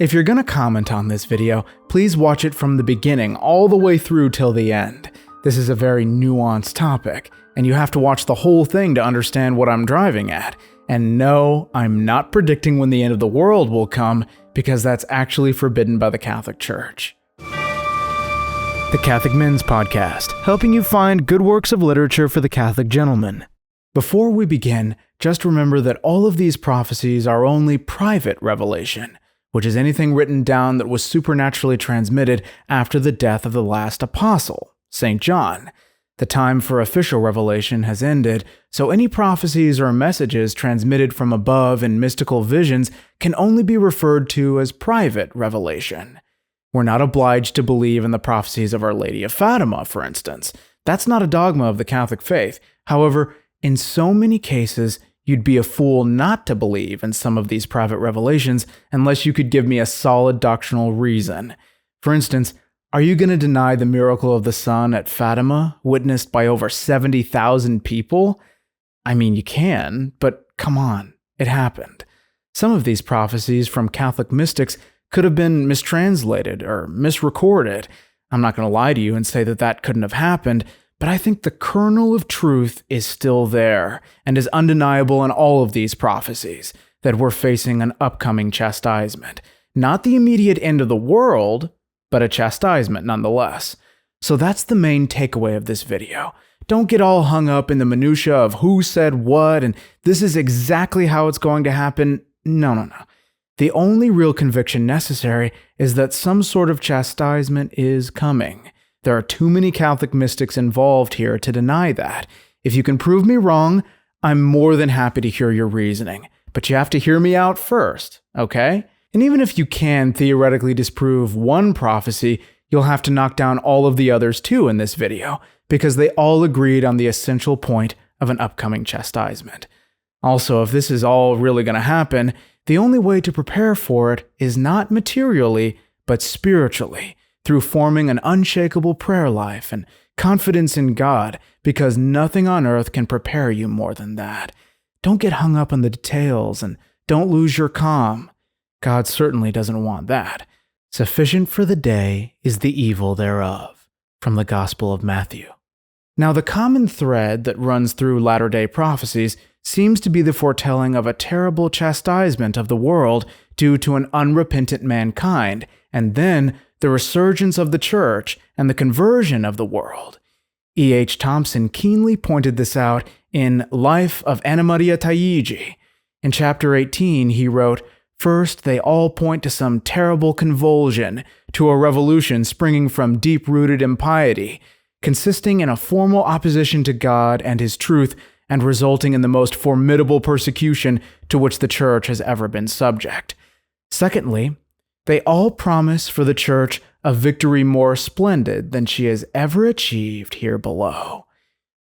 If you're gonna comment on this video, please watch it from the beginning all the way through till the end. This is a very nuanced topic, and you have to watch the whole thing to understand what I'm driving at. And no, I'm not predicting when the end of the world will come, because that's actually forbidden by the Catholic Church. The Catholic Men's Podcast, helping you find good works of literature for the Catholic gentleman. Before we begin, just remember that all of these prophecies are only private revelation, which is anything written down that was supernaturally transmitted after the death of the last apostle, St. John. The time for official revelation has ended, so any prophecies or messages transmitted from above in mystical visions can only be referred to as private revelation. We're not obliged to believe in the prophecies of Our Lady of Fatima, for instance. That's not a dogma of the Catholic faith. However, in so many cases, you'd be a fool not to believe in some of these private revelations unless you could give me a solid doctrinal reason. For instance, are you going to deny the miracle of the sun at Fatima, witnessed by over 70,000 people? I mean, you can, but come on, it happened. Some of these prophecies from Catholic mystics could have been mistranslated or misrecorded. I'm not going to lie to you and say that that couldn't have happened, but I think the kernel of truth is still there and is undeniable in all of these prophecies, that we're facing an upcoming chastisement. Not the immediate end of the world, but a chastisement nonetheless. So that's the main takeaway of this video. Don't get all hung up in the minutia of who said what and this is exactly how it's going to happen. No. The only real conviction necessary is that some sort of chastisement is coming. There are too many Catholic mystics involved here to deny that. If you can prove me wrong, I'm more than happy to hear your reasoning. But you have to hear me out first, okay? And even if you can theoretically disprove one prophecy, you'll have to knock down all of the others too in this video, because they all agreed on the essential point of an upcoming chastisement. Also, if this is all really going to happen, the only way to prepare for it is not materially, but spiritually, through forming an unshakable prayer life and confidence in God, because nothing on earth can prepare you more than that. Don't get hung up on the details and don't lose your calm. God certainly doesn't want that. Sufficient for the day is the evil thereof. From the Gospel of Matthew. Now, the common thread that runs through latter-day prophecies seems to be the foretelling of a terrible chastisement of the world due to an unrepentant mankind, and then the resurgence of the church and the conversion of the world. E.H. Thompson keenly pointed this out in Life of Anna Maria Taigi. In chapter 18, he wrote, "First, they all point to some terrible convulsion, to a revolution springing from deep-rooted impiety, consisting in a formal opposition to God and His truth, and resulting in the most formidable persecution to which the church has ever been subject. Secondly, they all promise for the church a victory more splendid than she has ever achieved here below."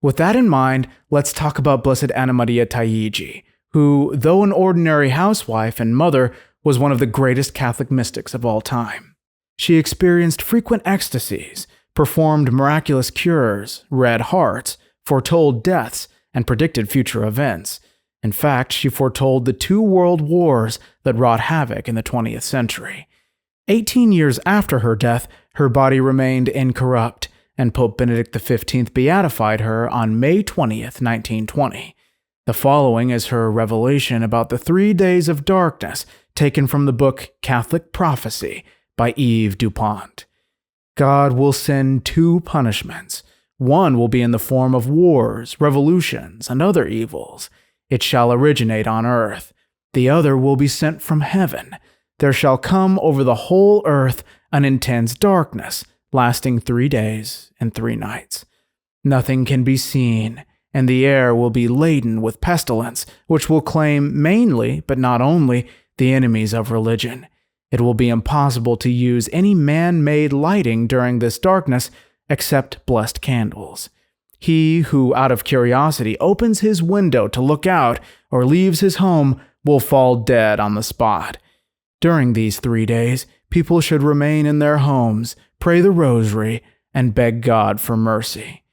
With that in mind, let's talk about Blessed Anna Maria Taigi, who, though an ordinary housewife and mother, was one of the greatest Catholic mystics of all time. She experienced frequent ecstasies, performed miraculous cures, read hearts, foretold deaths, and predicted future events. In fact, she foretold the 2 world wars that wrought havoc in the 20th century. 18 years after her death, her body remained incorrupt, and Pope Benedict XV beatified her on May 20th, 1920. The following is her revelation about the 3 days of darkness taken from the book Catholic Prophecy by Yves Dupont. God will send 2 punishments. One will be in the form of wars, revolutions, and other evils. It shall originate on earth. The other will be sent from heaven. There shall come over the whole earth an intense darkness, lasting 3 days and 3 nights. Nothing can be seen, and the air will be laden with pestilence, which will claim mainly, but not only, the enemies of religion. It will be impossible to use any man-made lighting during this darkness except blessed candles. He who, out of curiosity, opens his window to look out or leaves his home will fall dead on the spot. During these 3 days, people should remain in their homes, pray the rosary, and beg God for mercy.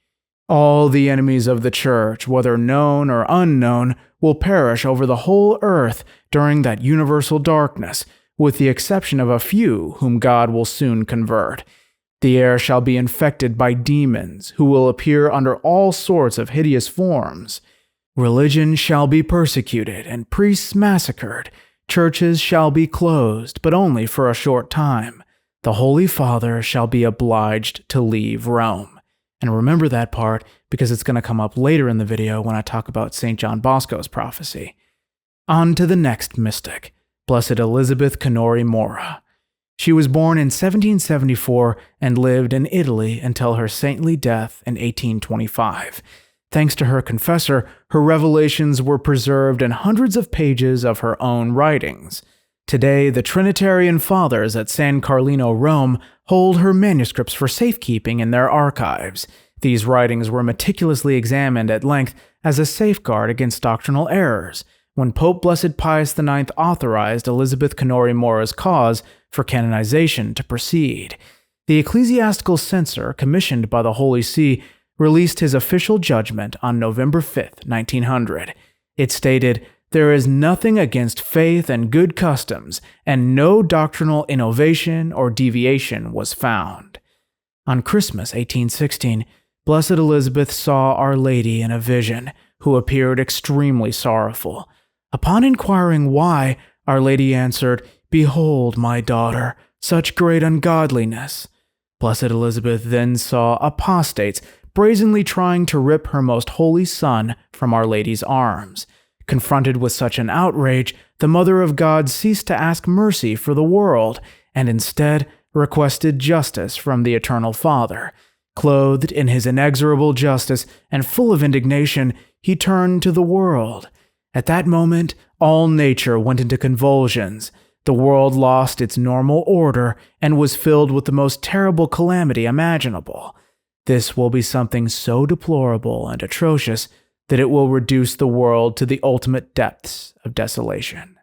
All the enemies of the church, whether known or unknown, will perish over the whole earth during that universal darkness, with the exception of a few whom God will soon convert. The air shall be infected by demons, who will appear under all sorts of hideous forms. Religion shall be persecuted, and priests massacred. Churches shall be closed, but only for a short time. The Holy Father shall be obliged to leave Rome. And remember that part, because it's going to come up later in the video when I talk about St. John Bosco's prophecy. On to the next mystic, Blessed Elizabeth Canori Mora. She was born in 1774 and lived in Italy until her saintly death in 1825. Thanks to her confessor, her revelations were preserved in hundreds of pages of her own writings. Today, the Trinitarian Fathers at San Carlino, Rome, hold her manuscripts for safekeeping in their archives. These writings were meticulously examined at length as a safeguard against doctrinal errors. When Pope Blessed Pius IX authorized Elizabeth Canori Mora's cause for canonization to proceed, the ecclesiastical censor commissioned by the Holy See released his official judgment on November 5, 1900. It stated, "There is nothing against faith and good customs, and no doctrinal innovation or deviation was found." On Christmas 1816, Blessed Elizabeth saw Our Lady in a vision, who appeared extremely sorrowful. Upon inquiring why, Our Lady answered, "Behold, my daughter, such great ungodliness." Blessed Elizabeth then saw apostates brazenly trying to rip her most holy Son from Our Lady's arms. Confronted with such an outrage, the Mother of God ceased to ask mercy for the world, and instead requested justice from the Eternal Father. Clothed in his inexorable justice and full of indignation, he turned to the world. At that moment, all nature went into convulsions. The world lost its normal order and was filled with the most terrible calamity imaginable. This will be something so deplorable and atrocious that it will reduce the world to the ultimate depths of desolation.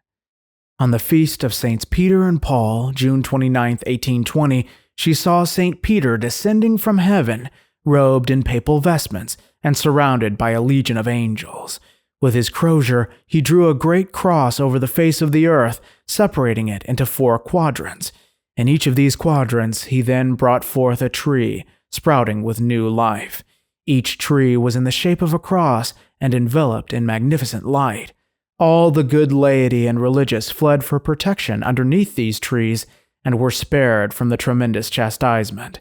On the feast of Saints Peter and Paul, June 29, 1820, she saw Saint Peter descending from heaven, robed in papal vestments and surrounded by a legion of angels. With his crozier, he drew a great cross over the face of the earth, separating it into 4 quadrants. In each of these quadrants, he then brought forth a tree, sprouting with new life. Each tree was in the shape of a cross and enveloped in magnificent light. All the good laity and religious fled for protection underneath these trees and were spared from the tremendous chastisement.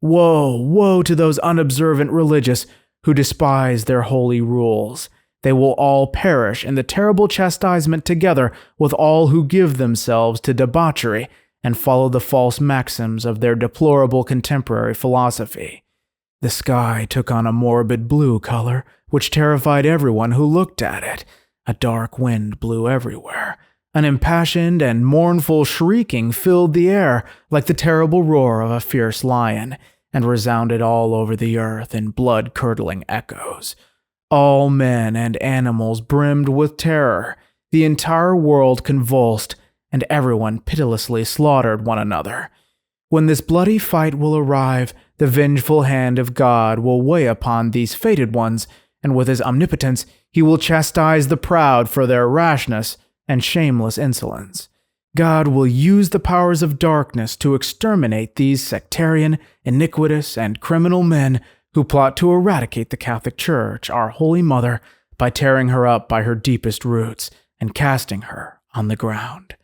Woe, woe to those unobservant religious who despise their holy rules. They will all perish in the terrible chastisement together with all who give themselves to debauchery and follow the false maxims of their deplorable contemporary philosophy. The sky took on a morbid blue color, which terrified everyone who looked at it. A dark wind blew everywhere. An impassioned and mournful shrieking filled the air like the terrible roar of a fierce lion, and resounded all over the earth in blood-curdling echoes. All men and animals brimmed with terror, the entire world convulsed, and everyone pitilessly slaughtered one another. When this bloody fight will arrive, the vengeful hand of God will weigh upon these fated ones, and with his omnipotence he will chastise the proud for their rashness and shameless insolence. God will use the powers of darkness to exterminate these sectarian, iniquitous, and criminal men who plot to eradicate the Catholic Church, our Holy Mother, by tearing her up by her deepest roots and casting her on the ground.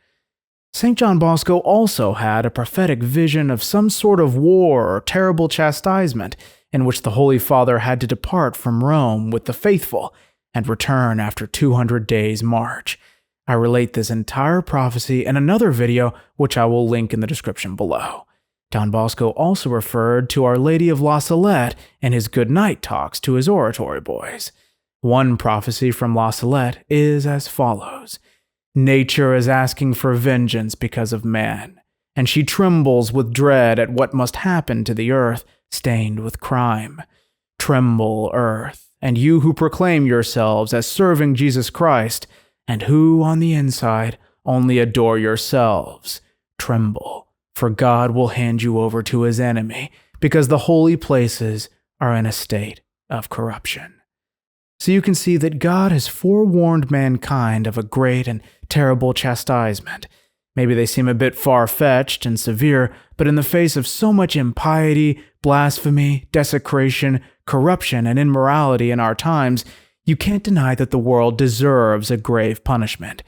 St. John Bosco also had a prophetic vision of some sort of war or terrible chastisement in which the Holy Father had to depart from Rome with the faithful and return after 200 days' march. I relate this entire prophecy in another video, which I will link in the description below. Don Bosco also referred to Our Lady of La Salette in his goodnight talks to his oratory boys. One prophecy from La Salette is as follows: "Nature is asking for vengeance because of man, and she trembles with dread at what must happen to the earth stained with crime. Tremble, earth, and you who proclaim yourselves as serving Jesus Christ, and who, on the inside, only adore yourselves. Tremble, for God will hand you over to his enemy, because the holy places are in a state of corruption." So you can see that God has forewarned mankind of a great and terrible chastisement. Maybe they seem a bit far-fetched and severe, but in the face of so much impiety, blasphemy, desecration, corruption, and immorality in our times, you can't deny that the world deserves a grave punishment.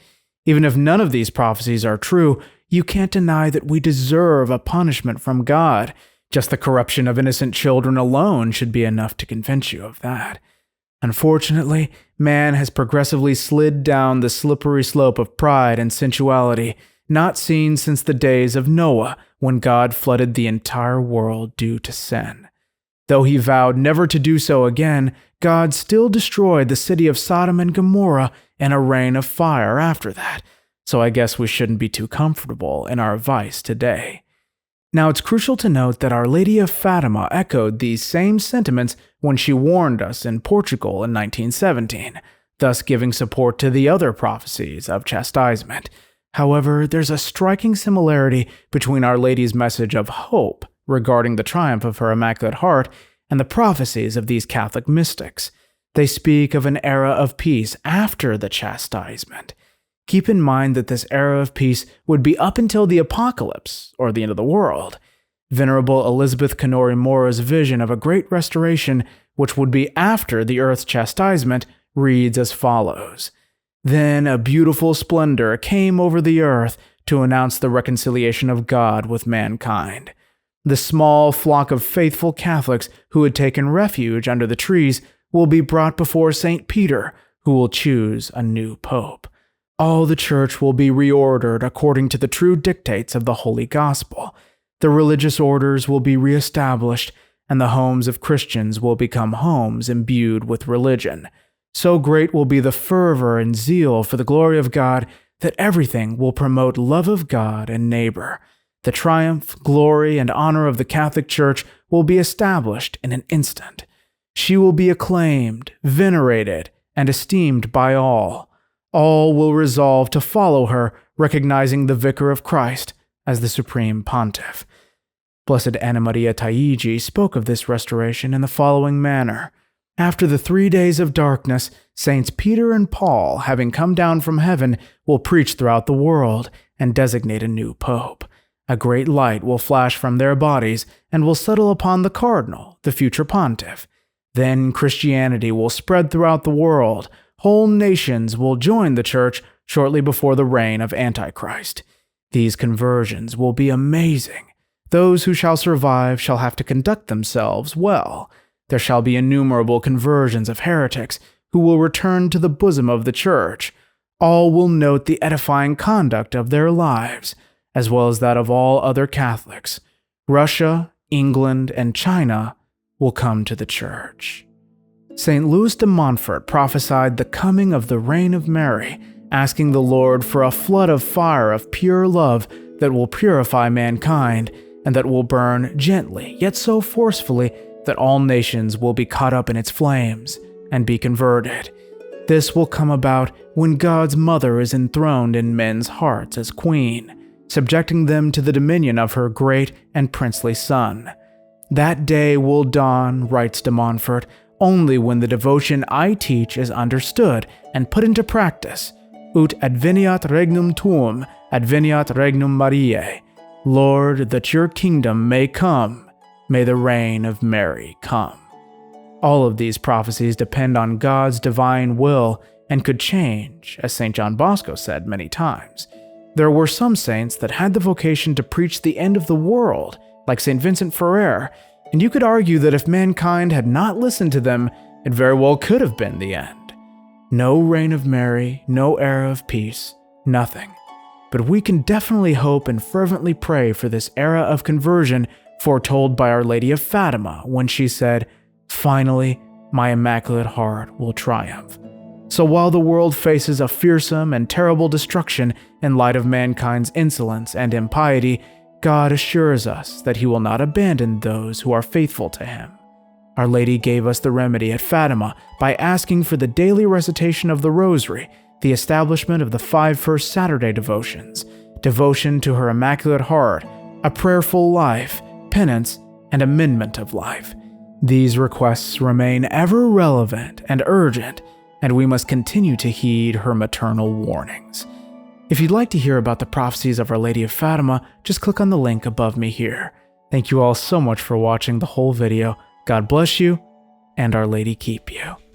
Even if none of these prophecies are true, you can't deny that we deserve a punishment from God. Just the corruption of innocent children alone should be enough to convince you of that. Unfortunately, man has progressively slid down the slippery slope of pride and sensuality, not seen since the days of Noah, when God flooded the entire world due to sin. Though he vowed never to do so again, God still destroyed the city of Sodom and Gomorrah in a rain of fire after that, so I guess we shouldn't be too comfortable in our vice today. Now, it's crucial to note that Our Lady of Fatima echoed these same sentiments when she warned us in Portugal in 1917, thus giving support to the other prophecies of chastisement. However, there's a striking similarity between Our Lady's message of hope regarding the triumph of her Immaculate Heart and the prophecies of these Catholic mystics. They speak of an era of peace after the chastisement. Keep in mind that this era of peace would be up until the apocalypse, or the end of the world. Venerable Elizabeth Canori Mora's vision of a great restoration, which would be after the earth's chastisement, reads as follows. Then a beautiful splendor came over the earth to announce the reconciliation of God with mankind. The small flock of faithful Catholics who had taken refuge under the trees will be brought before St. Peter, who will choose a new pope. All the church will be reordered according to the true dictates of the Holy Gospel. The religious orders will be reestablished, and the homes of Christians will become homes imbued with religion. So great will be the fervor and zeal for the glory of God that everything will promote love of God and neighbor. The triumph, glory, and honor of the Catholic Church will be established in an instant. She will be acclaimed, venerated, and esteemed by all. All will resolve to follow her, recognizing the Vicar of Christ as the Supreme Pontiff. Blessed Anna Maria Taigi spoke of this restoration in the following manner. After the 3 days of darkness, Saints Peter and Paul, having come down from heaven, will preach throughout the world and designate a new pope. A great light will flash from their bodies and will settle upon the cardinal, the future pontiff. Then Christianity will spread throughout the world. Whole nations will join the church shortly before the reign of Antichrist. These conversions will be amazing. Those who shall survive shall have to conduct themselves well. There shall be innumerable conversions of heretics who will return to the bosom of the church. All will note the edifying conduct of their lives, as well as that of all other Catholics. Russia, England, and China will come to the church. St. Louis de Montfort prophesied the coming of the reign of Mary, asking the Lord for a flood of fire of pure love that will purify mankind and that will burn gently, yet so forcefully that all nations will be caught up in its flames and be converted. This will come about when God's mother is enthroned in men's hearts as queen, subjecting them to the dominion of her great and princely Son. That day will dawn, writes de Montfort, only when the devotion I teach is understood and put into practice. Ut adveniat regnum tuum, adveniat regnum Mariae. Lord, that your kingdom may come, may the reign of Mary come. All of these prophecies depend on God's divine will and could change, as St. John Bosco said many times. There were some saints that had the vocation to preach the end of the world, like St. Vincent Ferrer, and you could argue that if mankind had not listened to them, it very well could have been the end. No reign of Mary, no era of peace, nothing. But we can definitely hope and fervently pray for this era of conversion foretold by Our Lady of Fatima when she said, "Finally, my Immaculate Heart will triumph." So while the world faces a fearsome and terrible destruction in light of mankind's insolence and impiety, God assures us that He will not abandon those who are faithful to Him. Our Lady gave us the remedy at Fatima by asking for the daily recitation of the Rosary, the establishment of the 5 First Saturday devotions, devotion to her Immaculate Heart, a prayerful life, penance, and amendment of life. These requests remain ever relevant and urgent, and we must continue to heed her maternal warnings. If you'd like to hear about the prophecies of Our Lady of Fatima, just click on the link above me here. Thank you all so much for watching the whole video. God bless you, and Our Lady keep you.